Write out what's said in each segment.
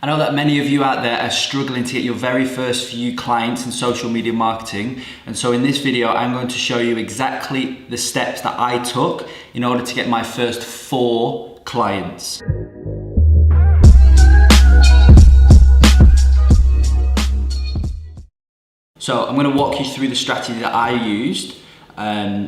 I know that many of you out there are struggling to get your very first few clients in social media marketing. And so in this video, I'm going to show you exactly the steps that I took in order to get my first 4 clients. So I'm going to walk you through the strategy that I used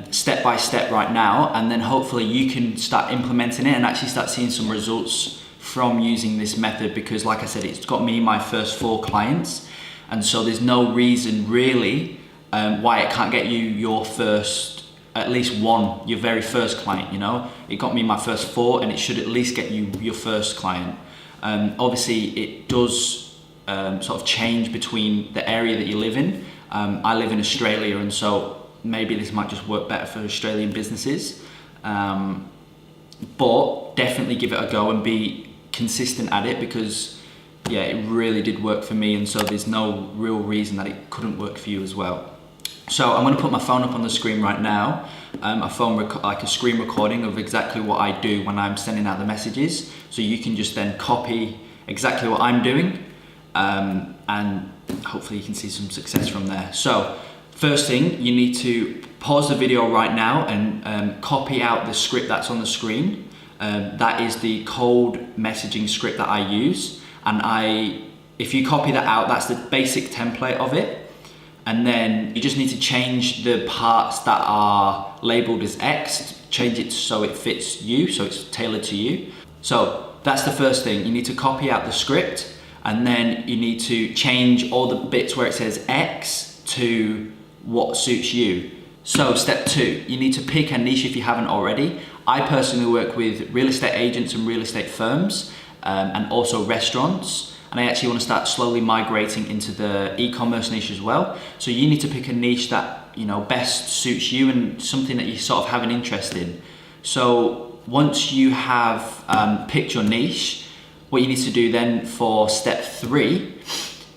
step by step right now, and then hopefully you can start implementing it and actually start seeing some results from using this method, because like I said, it's got me my first 4 clients, and so there's no reason really why it can't get you your first, at least one, your very first client. You know, it got me my first 4 and it should at least get you your first client. Obviously it does sort of change between the area that you live in. I live in Australia, and so maybe this might just work better for Australian businesses, but definitely give it a go and be consistent at it, because yeah, it really did work for me, and so there's no real reason that it couldn't work for you as well. So I'm going to put my phone up on the screen right now, like a screen recording of exactly what I do when I'm sending out the messages, so you can just then copy exactly what I'm doing, and hopefully you can see some success from there. So first thing, you need to pause the video right now and copy out the script that's on the screen. That is the cold messaging script that I use, and if you copy that out, that's the basic template of it. And then you just need to change the parts that are labeled as X, change it so it fits you, so it's tailored to you. So that's the first thing. You need to copy out the script, and then you need to change all the bits where it says X to what suits you. So step 2, you need to pick a niche if you haven't already. I personally work with real estate agents and real estate firms, and also restaurants. And I actually want to start slowly migrating into the e-commerce niche as well. So you need to pick a niche that, you know, best suits you and something that you sort of have an interest in. So once you have picked your niche, what you need to do then for step 3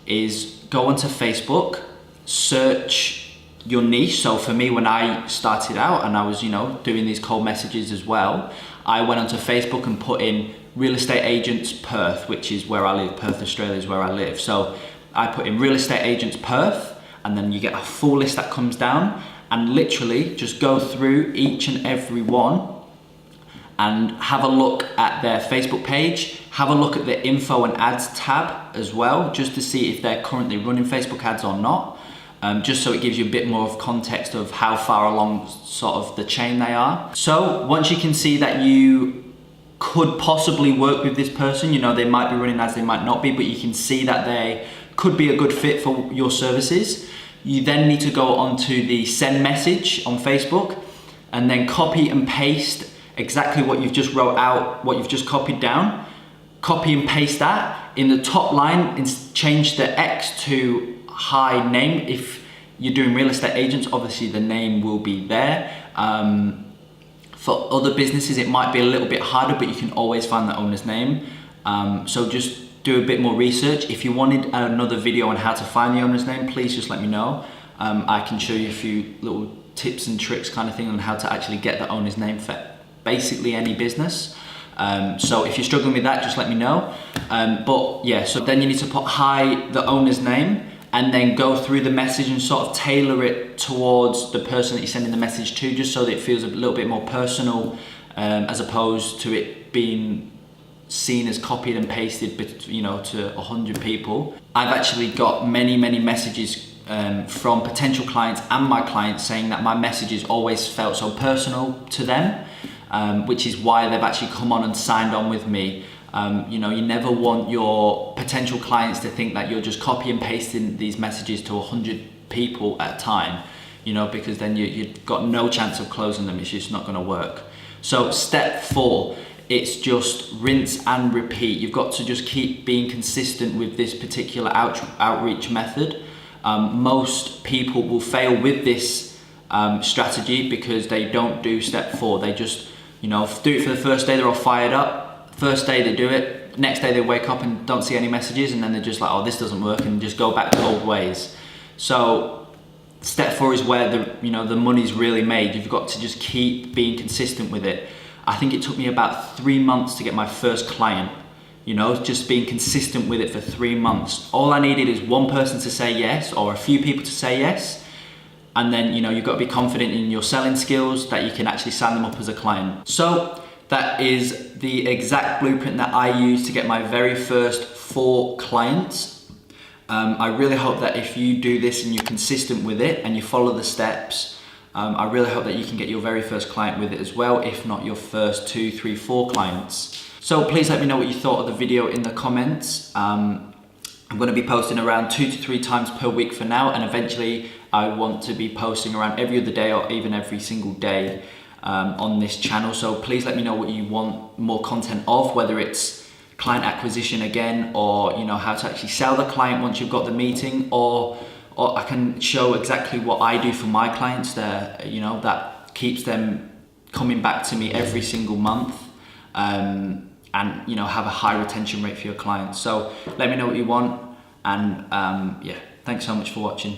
is go onto Facebook, search your niche. So for me, when I started out and I was, you know, doing these cold messages as well, I went onto Facebook and put in real estate agents Perth, which is where I live. Perth, Australia is where I live. So I put in real estate agents Perth, and then you get a full list that comes down, and literally just go through each and every one and have a look at their Facebook page, have a look at the info and ads tab as well, just to see if they're currently running Facebook ads or not. Just so it gives you a bit more of context of how far along sort of the chain they are. So once you can see that you could possibly work with this person, you know, they might be running ads, they might not be, but you can see that they could be a good fit for your services, you then need to go onto the send message on Facebook and then copy and paste exactly what you've just wrote out, what you've just copied down. Copy and paste that in the top line and change the X to high name. If you're doing real estate agents, obviously the name will be there. For other businesses, it might be a little bit harder, but you can always find the owner's name. So just do a bit more research. If you wanted another video on how to find the owner's name, please just let me know. I can show you a few little tips and tricks kind of thing on how to actually get the owner's name for basically any business. So if you're struggling with that, just let me know. But yeah, so then you need to put hi, the owner's name, and then go through the message and sort of tailor it towards the person that you're sending the message to, just so that it feels a little bit more personal, as opposed to it being seen as copied and pasted, you know, to 100 people. I've actually got many messages from potential clients and my clients saying that my messages always felt so personal to them, which is why they've actually come on and signed on with me. You know, you never want your potential clients to think that you're just copy and pasting these messages to 100 people at a time, you know, because then you've got no chance of closing them. It's just not going to work. So step 4, it's just rinse and repeat. You've got to just keep being consistent with this particular outreach method. Most people will fail with this strategy because they don't do step 4. They just, you know, do it for the first day, they're all fired up. First day they do it, next day they wake up and don't see any messages, and then they're just like, oh, this doesn't work, and just go back to old ways. So step 4 is where the money's really made. You've got to just keep being consistent with it. I think it took me about 3 months to get my first client. You know, just being consistent with it for 3 months. All I needed is one person to say yes, or a few people to say yes. And then, you know, you've got to be confident in your selling skills that you can actually sign them up as a client. So that is the exact blueprint that I used to get my very first 4 clients. I really hope that if you do this and you're consistent with it and you follow the steps, I really hope that you can get your very first client with it as well, if not your first 2, 3, 4 clients. So please let me know what you thought of the video in the comments. I'm going to be posting around 2 to 3 times per week for now, and eventually I want to be posting around every other day or even every single day on this channel. So please let me know what you want more content of, whether it's client acquisition again, or you know, how to actually sell the client once you've got the meeting, or I can show exactly what I do for my clients there, you know, that keeps them coming back to me every single month. And you know, have a high retention rate for your clients. So let me know what you want, and yeah, thanks so much for watching.